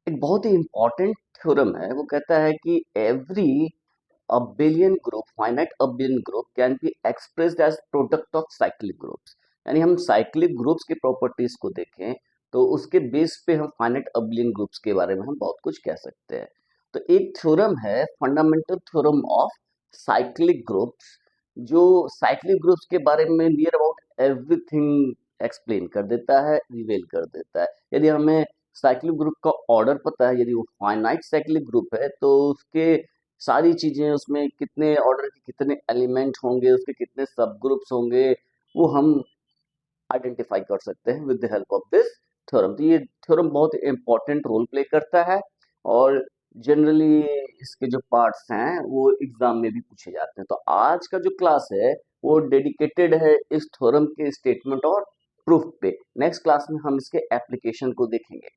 एक बहुत ही important theorem है। वो कहता है कि every abelian group, finite abelian group can be expressed as product of cyclic groups. यानी हम साइक्लिक ग्रुप्स की प्रॉपर्टीज को देखें तो उसके बेस पे हम फाइनाइट अबिलियन ग्रुप्स के बारे में हम बहुत कुछ कह सकते हैं। तो एक थ्योरम है, fundamental theorem of cyclic groups, जो साइक्लिक ग्रुप्स के बारे में नियर अबाउट एवरीथिंग एक्सप्लेन कर देता है, रिवेल कर देता है। यदि हमें साइक्लिक ग्रुप का ऑर्डर पता है, यदि वो फाइनाइट साइक्लिक ग्रुप है तो उसके सारी चीजें, उसमें कितने ऑर्डर के कितने एलिमेंट होंगे, उसके कितने सब ग्रुप्स होंगे, वो हम आइडेंटिफाई कर सकते हैं with the help of this theorem. तो ये थ्योरम बहुत इंपॉर्टेंट रोल प्ले करता है और जनरली इसके जो पार्ट्स हैं वो एग्जाम में भी पूछे जाते हैं। तो आज का जो क्लास है वो डेडिकेटेड है इस थ्योरम के स्टेटमेंट और प्रूफ पे। नेक्स्ट क्लास में हम इसके एप्लीकेशन को देखेंगे।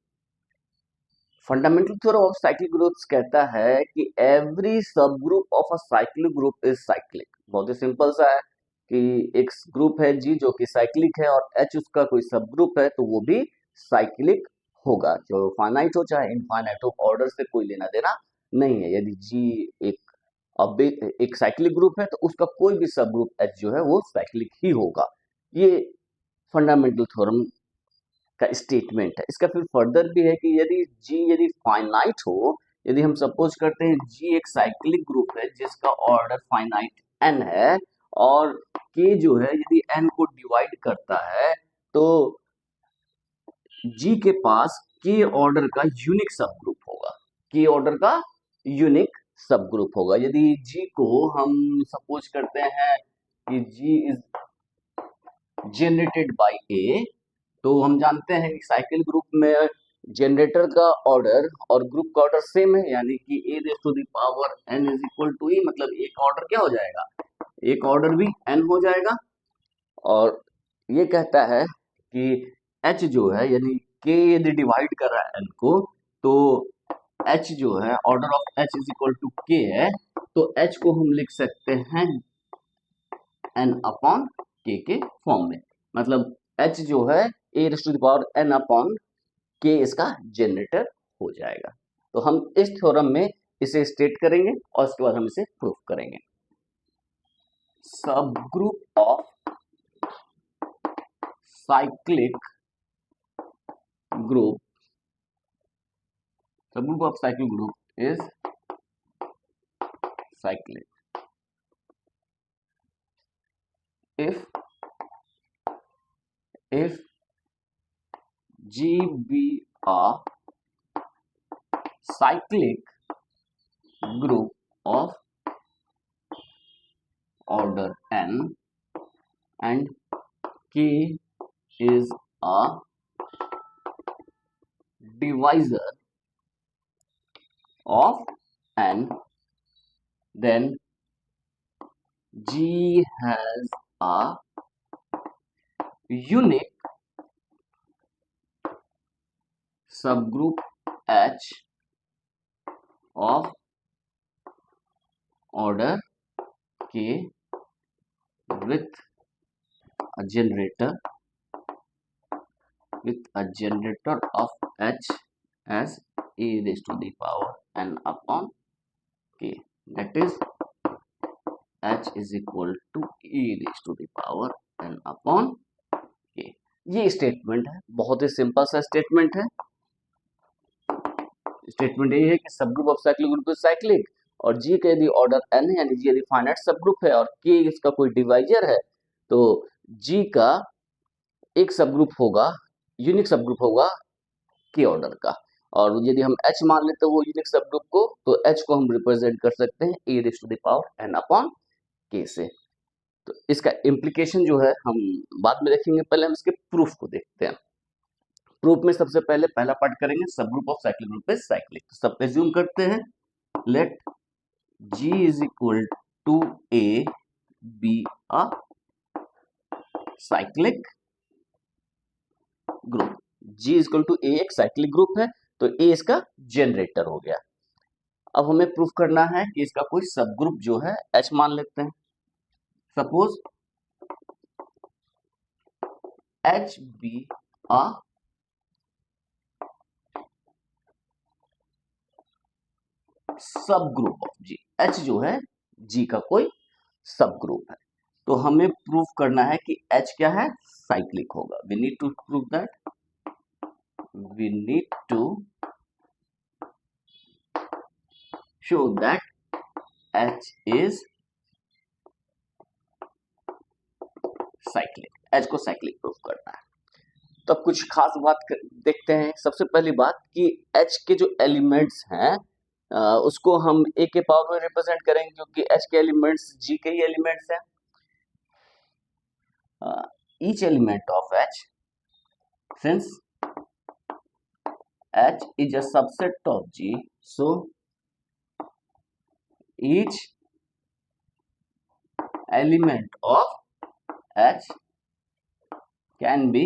Fundamental theorem of cyclic groups कहता है कि every subgroup of a cyclic group is cyclic. बहुत ही सिंपल सा है कि एक ग्रुप है जी जो कि साइक्लिक है और एच उसका कोई सब ग्रुप है तो वो भी साइक्लिक होगा, जो फाइनाइट हो चाहे इनफाइनाइट हो, ऑर्डर से कोई लेना देना नहीं है। यदि जी एक साइक्लिक ग्रुप है तो उसका कोई भी सब ग्रुप एच जो है वो साइक्लिक ही होगा। ये फंडामेंटल थ्योरम का स्टेटमेंट है। इसका फिर फर्दर भी है कि यदि फाइनाइट हो, यदि हम सपोज करते हैं जी एक साइक्लिक ग्रुप है जिसका ऑर्डर फाइनाइट एन है और के जो है यदि एन को डिवाइड करता है तो जी के पास के ऑर्डर का यूनिक सब ग्रुप होगा। के ऑर्डर का यूनिक सब ग्रुप होगा। यदि जी को हम सपोज करते हैं कि G is generated by A, तो हम जानते हैं कि साइकिल ग्रुप में जनरेटर का ऑर्डर और ग्रुप का ऑर्डर सेम है, यानी कि A raise to the power N is equal to E. मतलब एक ऑर्डर क्या हो जाएगा, एक ऑर्डर भी एन हो जाएगा। और ये कहता है कि एच जो है यानी के यदि डिवाइड कर रहा है एन को, तो एच जो है order of H is equal to k है, तो एच को हम लिख सकते हैं एन अपॉन के फॉर्म में। मतलब एच जो है A raise to the power N upon K इसका जनरेटर हो जाएगा। तो हम इस थ्योरम में इसे स्टेट करेंगे और उसके बाद हम इसे प्रूफ करेंगे। Subgroup of cyclic group, सब group of cyclic group is cyclic if G be a cyclic group of order n and K is a divisor of n, then G has a unique subgroup H of order K with a generator of H as e raised to the power n upon K, that is H is equal to e raised to the power n upon K। ये statement है, बहुत ही simple सा statement है। Statement यही है कि सब group of cyclic group is cyclic और जी का यदि ऑर्डर एन है यानी जी यदि फाइनाइट सब ग्रुप है और के इसका कोई डिवाइजर है, तो जी का एक सब ग्रुप होगा, यूनिक सब ग्रुप होगा के ऑर्डर का। और यदि हम एच मान लेते हैं वो यूनिक सब ग्रुप को, तो एच को हम रिप्रेजेंट कर सकते हैं A raise to the power N upon K से। तो इसका इम्प्लीकेशन जो है हम बाद में देखेंगे, पहले हम इसके प्रूफ को देखते हैं। प्रूफ में सबसे पहले पहला पार्ट करेंगे, subgroup of cyclic group is cyclic. तो सब एज्यूम करते हैं, let G is equal to A be a cyclic group. G is equal to A एक साइक्लिक ग्रुप है, तो ए इसका जनरेटर हो गया। अब हमें प्रूफ करना है कि इसका कोई सब ग्रुप जो है H मान लेते हैं। सपोज H बी अ सब ग्रुप ऑफ जी। एच जो है जी का कोई सब ग्रुप है। तो हमें प्रूव करना है कि एच क्या है, साइक्लिक होगा। We need to prove that, we need to show that H is cyclic. H को साइक्लिक प्रूव करना है। तो अब कुछ खास देखते हैं। सबसे पहली बात कि एच के जो एलिमेंट्स हैं उसको हम ए के पावर में रिप्रेजेंट करेंगे, क्योंकि एच के एलिमेंट्स जी के ही एलिमेंट्स हैं। Each element of H, since H is a subset of G, so each element of H can be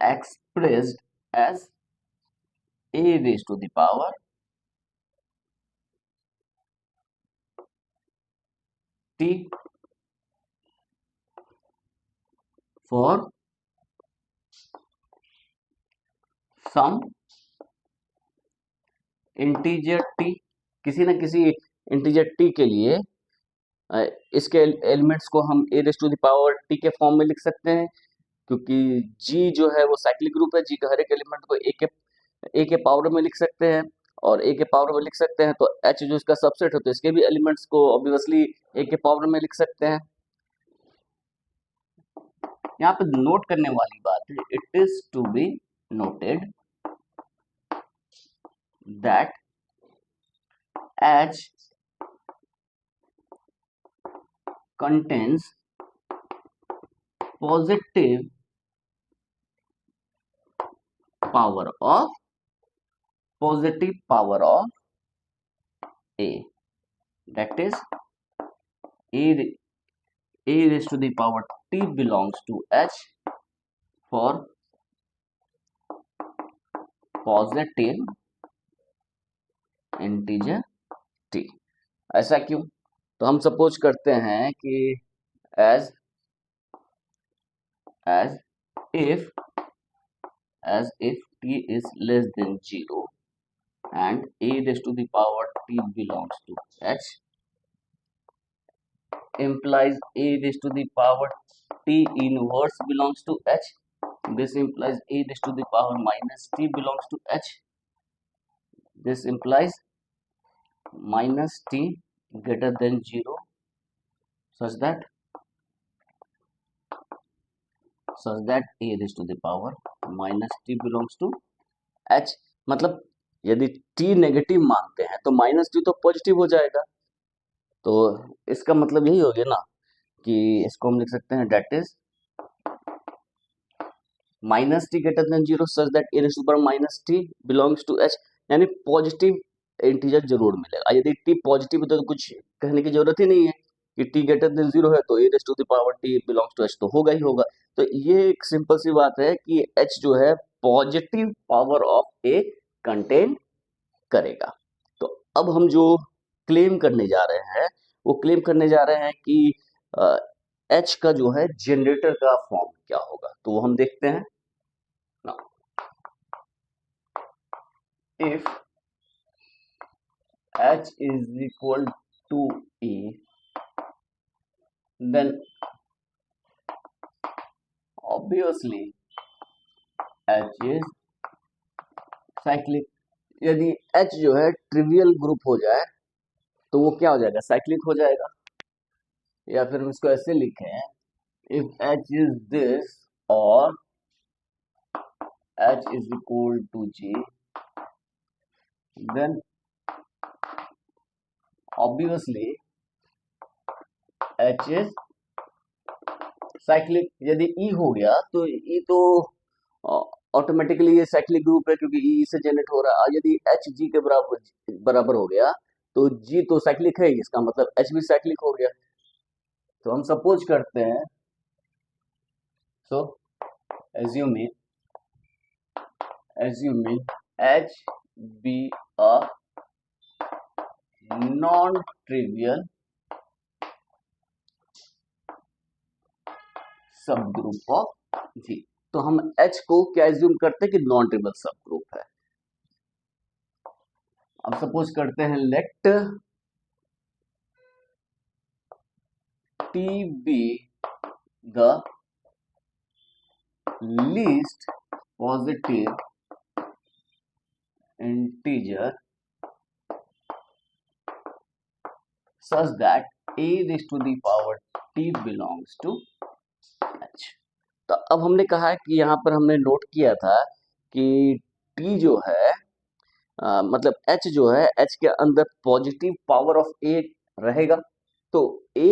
expressed as a raised to the power t for some integer t। किसी न किसी integer t के लिए इसके elements को हम a raise to the power t के form में लिख सकते हैं, क्योंकि g जो है वो साइक्लिक ग्रुप है। g का हर एक एलिमेंट को a के पावर में लिख सकते हैं, और a के पावर में लिख सकते हैं तो h जो इसका सबसेट है तो इसके भी एलिमेंट्स को ऑब्वियसली a के पावर में लिख सकते हैं। यहाँ पे नोट करने वाली बात है, it is to be noted that H contains positive power of A, that is a raised to the power t belongs to H for positive integer t। ऐसा क्यों? तो हम सपोज करते हैं कि as if t is less than 0 and a raised to the power t belongs to H implies a raised to the power t inverse belongs to H. This implies a raised to the power minus t belongs to H. This implies minus t greater than 0 such that a raised to the power minus t belongs to H। मतलब यदि t negative मानते हैं तो minus T तो positive हो जाएगा। तो इसका मतलब यही हो गया ना कि इसको हम लिख सकते हैं that is minus t greater than 0 such that a raise to power minus t belongs to H, यानी पॉजिटिव इंटीजर जरूर मिलेगा। यदि t पॉजिटिव है तो कुछ कहने की जरूरत ही नहीं है कि t ग्रेटर देन 0 है तो A raise to the power t belongs to H तो होगा ही होगा। तो ये एक सिंपल सी बात है कि H जो है positive power of A contain करेगा। तो अब हम जो क्लेम करने जा रहे हैं वो क्लेम करने जा रहे हैं कि H का जो है जनरेटर का फॉर्म क्या होगा, तो वो हम देखते हैं ना। If H is equal to E, then obviously H is cyclic। यदि H जो है ट्रिवियल ग्रुप हो जाए तो वो क्या हो जाएगा, साइक्लिक हो जाएगा। या फिर हम इसको ऐसे लिखें, if H is this or H is equal to G, then obviously H is cyclic. यदि E हो गया तो E तो ऑटोमेटिकली ये साइक्लिक ग्रुप है क्योंकि E से जनरेट हो रहा है। यदि H G के बराबर हो गया तो G तो साइक्लिक है ही, इसका मतलब H भी साइक्लिक हो गया। तो हम सपोज करते हैं, सो assuming H be a non-trivial सब ग्रुप ऑफ G। तो हम H को क्या एज्यूम करते हैं कि नॉन ट्रिवियल सब ग्रुप है। अब सपोज करते हैं let t be the least positive integer such that a raised to the power t belongs to h। तो अब हमने कहा है कि यहाँ पर हमने नोट किया था कि t जो है मतलब h जो है h के अंदर पॉजिटिव पावर ऑफ a रहेगा। तो a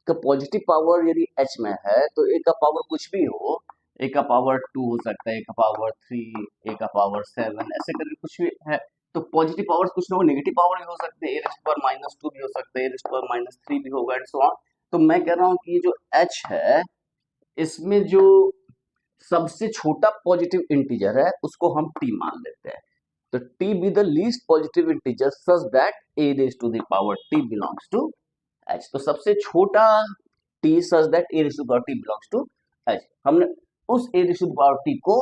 का पॉजिटिव पावर यदि h में है तो a का पावर कुछ भी हो, a का पावर 2 हो सकता है, a का पावर 3, a का पावर 7, ऐसे करके कुछ भी है। तो पॉजिटिव पावर्स कुछ ना हो, नेगेटिव पावर भी हो सकते हैं, a रेज़ टू पावर -2 भी हो सकता है, a रेज़ टू पावर -3 भी होगा एंड सो ऑन। तो मैं कह रहा हूँ कि ये जो h है इसमें जो सबसे छोटा पॉजिटिव इंटीजर है उसको हम t मान लेते हैं। तो t be the least positive integer such that a raised to the power t belongs to h। तो सबसे छोटा t such that a raised to the power t belongs to h, हमने उस a raised to the power t को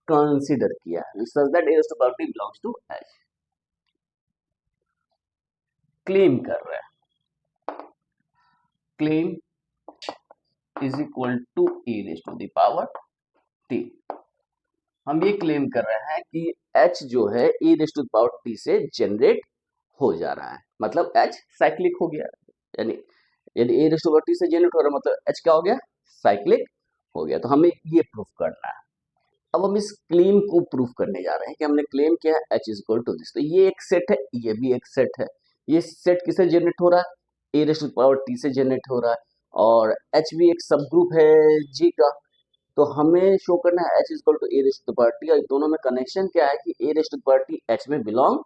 consider किया है such that a raised to the power t belongs to h। Claim कर रहे हैं, claim is equal to a raised to the power t। हम ये क्लेम कर रहे हैं कि h जो है a raised to the power t से जनरेट हो जा रहा है, मतलब h साइक्लिक हो गया, यानी यदि a raised to the power t से जनरेट हो रहा है मतलब h क्या हो गया, साइक्लिक हो गया। तो हमें ये प्रूफ करना है। अब हम इस क्लेम को प्रूफ करने जा रहे हैं कि हमने क्लेम किया है h is equal to this. तो ये एक सेट है, ये भी एक सेट है। ये सेट किससे जनरेट हो रहा है, a raise to the power t से जनरेट हो रहा है, और h भी एक सब ग्रुप है g का। तो हमें शो करना है h is equal to a raise to the power t, और दोनों में कनेक्शन क्या है कि a raise to the power t h में बिलोंग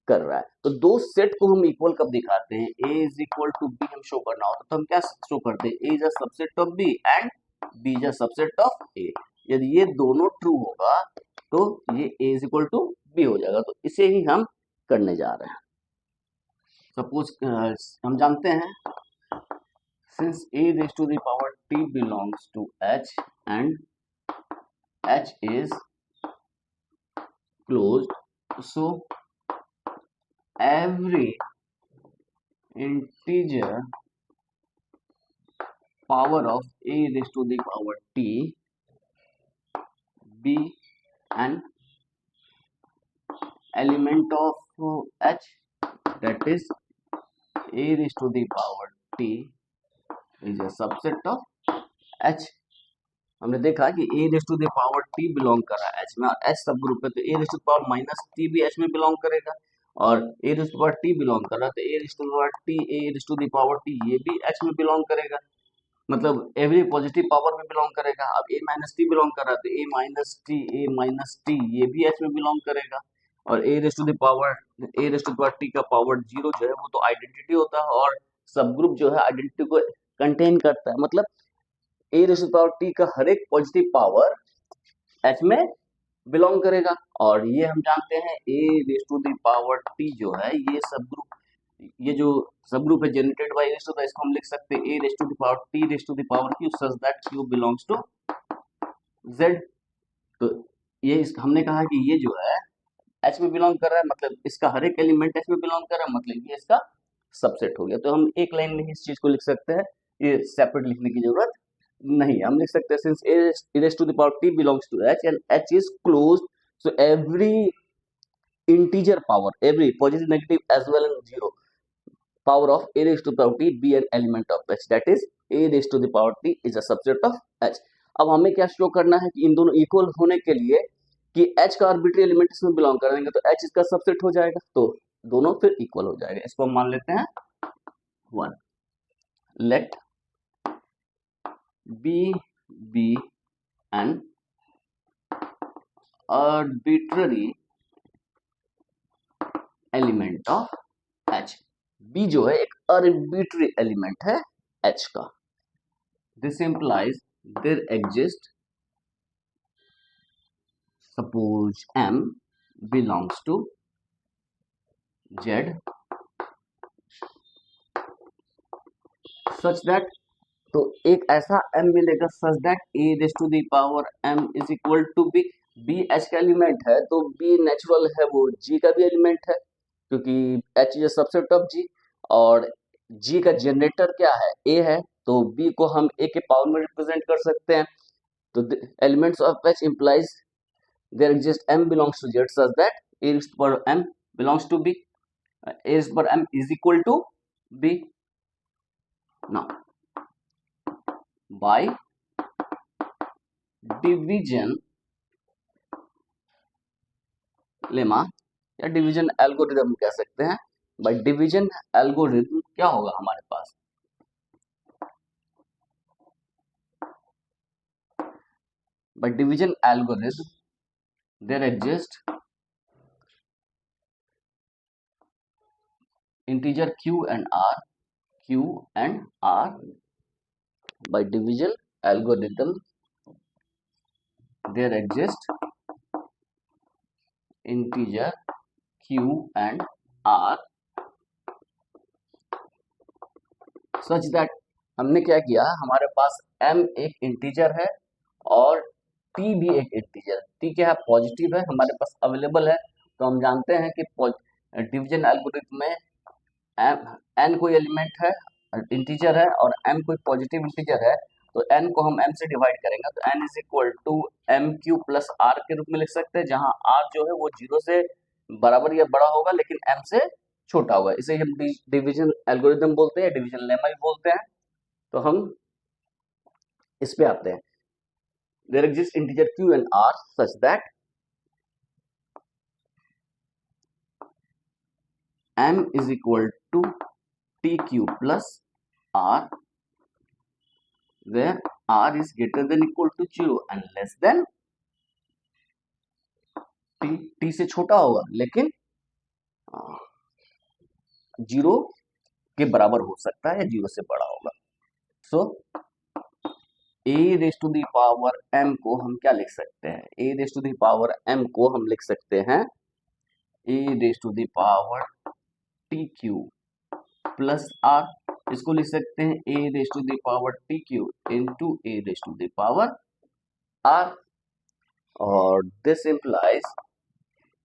कर रहा है। तो दो सेट को हम इक्वल कब दिखाते हैं, a is equal to b हम शो करना होता तो हम क्या शो करते हैं, a is a subset of b and b is a subset of a। यदि ये दोनों ट्रू होगा तो ये a is equal to b हो जाएगा। तो इसे ही हम करने जा रहे हैं। सपोज हम जानते हैं since a raise to the power t belongs to h and h is closed, so every integer power of a raised to the power t be an element of h, that is a raised to the power t is a subset of h। हमने देखा कि a raise to the power t belong कर रहा है h में, और h सब group है तो a raise to the power minus t भी h में बिलोंग करेगा, और a raise to the power t belong कर रहा है तो a raise to the power t, a raise to the power t ये भी h में बिलोंग करेगा, मतलब एवरी पॉजिटिव पावर में बिलोंग करेगा। अब a माइनस टी बिलोंग कर रहा है तो a माइनस टी ये भी h में बिलोंग करेगा, और a raise to the power t का पावर 0 जो है वो तो आइडेंटिटी होता है, और सब ग्रुप जो है आइडेंटिटी को कंटेन करता है, मतलब a raise to the power t का हर एक पॉजिटिव पावर h में बिलोंग करेगा। और ये हम जानते हैं a raise to the power t जो है ये सब ग्रुप, ये जो सब ग्रुप है generated by raise to the, इसको हम लिख सकते हैं a raise to the power t raise to the power q such that q belongs to z। तो ये हमने कहा कि ये जो है h में बिलोंग कर रहा है, मतलब इसका हर एक एलिमेंट h में बिलोंग कर रहा है, मतलब ये इसका सबसेट हो गया। तो हम एक लाइन में ही इस चीज को लिख सकते हैं, ये सेपरेट लिखने की जरूरत नहीं है। हम लिख सकते हैं since a raise to the power t belongs to h and h is closed, so every integer power, every positive negative as well as zero power of a raised to the power t be an element of h, that is a raised to the power t is a subset of h। अब हमें क्या show करना है कि इन दोनों equal होने के लिए कि h का आर्बिट्री एलिमेंट इसमें बिलोंग करेंगे तो h इसका सबसेट हो जाएगा, तो दोनों फिर इक्वल हो जाएगा। इसको हम मान लेते हैं 1। Let b be an arbitrary element of h। b जो है एक arbitrary एलिमेंट है h का। This implies there exists, suppose M belongs to Z such that, तो एक ऐसा M मिलेगा such that a raised to the power M is equal to B। B H का एलिमेंट है तो B नेचुरल है, वो G का भी एलिमेंट है, क्योंकि h is subset of g, और g का जनरेटर क्या है, a है, तो b को हम a के पावर में रिप्रेजेंट कर सकते हैं। तो elements of h implies there exists m belongs to z such that a raised to power m belongs to b, a raised to power m is equal to b. Now by division lemma या division algorithm कह सकते हैं, by division algorithm क्या होगा हमारे पास, by division algorithm there exist integer q and r by division algorithm there exist integer q and r such that हमने क्या किया, हमारे पास m एक इंटीजर है और t भी एक इंटीजर, t क्या है, पॉजिटिव है, हमारे पास अवेलेबल है। तो हम जानते हैं कि डिवीजन एल्गोरिथम में n कोई एलिमेंट है, इंटीजर है, और m कोई पॉजिटिव इंटीजर है, तो n को हम m से डिवाइड करेंगे, तो n is equal to m q plus r के रूप में लिख सकते हैं, जहां r जो है वो 0 से बराबर या बड़ा होगा लेकिन m से छोटा होगा। इसे हम डिवीजन एल्गोरिथम बोलते हैं, डिवीजन लेमा भी बोलते हैं। तो हम इस पे आते हैं, there exist integer q and r such that m is equal to tq plus r where r is greater than equal to 0 and less than t, t से छोटा होगा लेकिन 0 के बराबर हो सकता है या 0 से बड़ा होगा। So a raise to the power m को हम क्या लिख सकते हैं, a raise to the power m को हम लिख सकते हैं a raise to the power tq plus r, इसको लिख सकते हैं a raise to the power tq into a raise to the power r, और this implies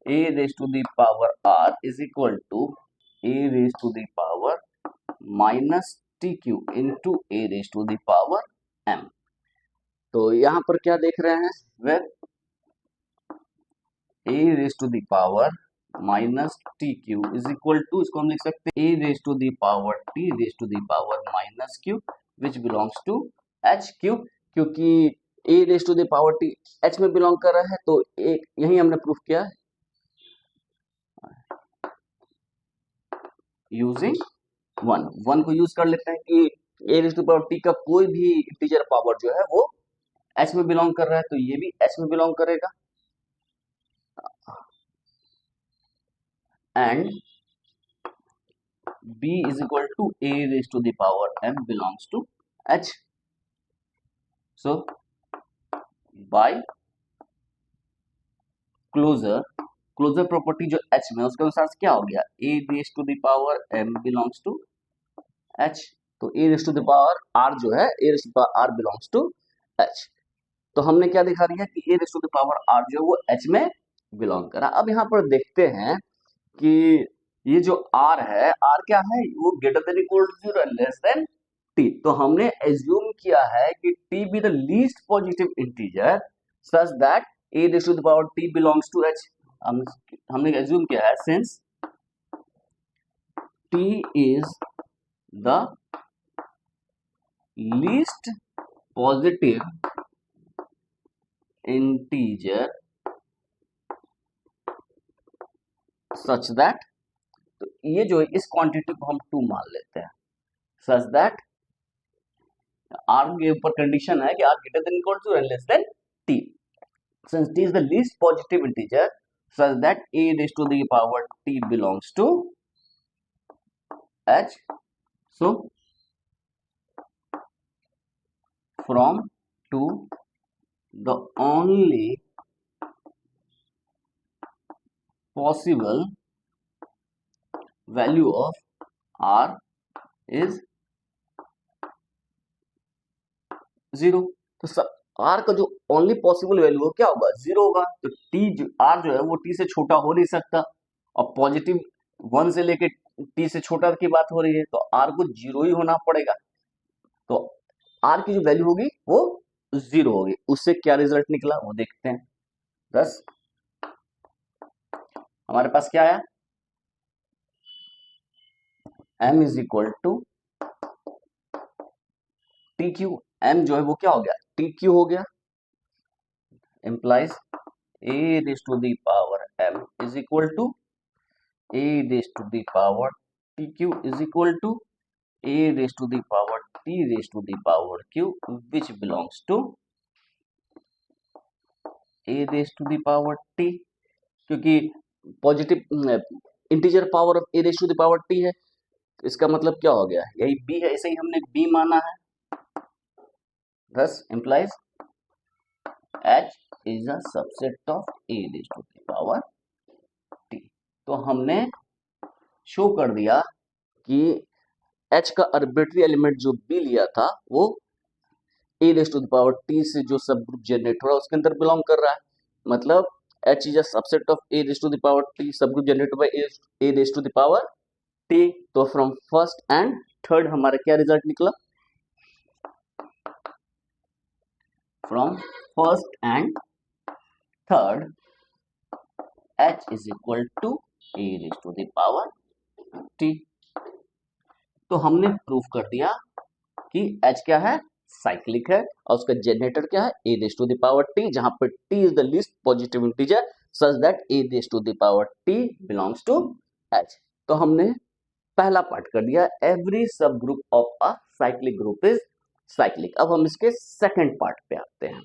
a raise to the power r is equal to a raise to the power minus tq into a raise to the power m। तो यहां पर क्या देख रहे हैं, where a raise to the power minus tq is equal to, इसको हम लिख सकते हैं a raise to the power t raise to the power minus q which belongs to h, क्यों, क्योंकि a raise to the power t h में belong कर रहा है, तो एक यही हमने प्रूफ किया यूजिंग वन को यूज कर लेते हैं कि a raise to power t का कोई भी इंटीजर पावर जो है वो h में बिलोंग कर रहा है, तो ये भी h में बिलोंग करेगा, and b is equal to a raised to the power m belongs to h. So by closure property जो h में, उसके अनुसार क्या हो गया, a raised to the power m belongs to h, तो a raised to the power r जो है a raised to the power r belongs to h। तो हमने क्या दिखा दिया कि a raised to the power r जो है वो h में बिलोंग करा। अब यहाँ पर देखते हैं कि ये जो r है, r क्या है, वो greater than equal to 0 less than t, तो हमने एज्यूम किया है कि t be the least positive integer such that a raise to the power t belongs to h। हमने एज्यूम किया है since t is the least positive integer such that, तो ये जो है इस क्वांटिटी को हम 2 मान लेते हैं, सच दैट r के ऊपर कंडीशन है कि r greater than equal to and less than t, since t is the least positive integer such that a raised to the power t belongs to h, so from 2 the only possible value of r is 0। तो r का जो only possible value हो क्या होगा, 0 होगा। तो t r जो है वो t से छोटा हो नहीं सकता, और पॉजिटिव 1 से लेके t से छोटा की बात हो रही है, तो r को 0 ही होना पड़ेगा। तो r की जो वैल्यू होगी वो 0 होगी। उससे क्या रिजल्ट निकला वो देखते हैं। थस हमारे पास क्या आया, m is equal to t q. m जो है वो क्या हो गया, टी क्यू हो गया, implies a raised to the power m is equal to a raised to the power tq is equal to a raised to the power t raised to the power q, which belongs to a raised to the power t, क्योंकि positive integer power of a raised to the power t है, तो इसका मतलब क्या हो गया, यही b है, इसे ही हमने b माना है। thus implies h is a subset of a raised to the power t। तो हमने शो कर दिया कि h का आर्बिट्री एलिमेंट जो b लिया था वो a raise to the power t से जो सब ग्रुप जनरेट हो रहा है उसके अंदर बिलोंग कर रहा है। मतलब h is a subset of a raise to the power t, subgroup generate by a raise to the power t। तो फ्रॉम फर्स्ट एंड थर्ड हमारा क्या रिजल्ट निकला, from first and third h is equal to a raise to the power t। तो हमने prove कर दिया कि h क्या है, साइक्लिक है, और उसका जनरेटर क्या है, a raise to the power t, जहां पर t is the least positive integer such that a raise to the power t belongs to h। तो हमने पहला पार्ट कर दिया, every subgroup of a cyclic group is cyclic. अब हम इसके सेकंड पार्ट पे आते हैं।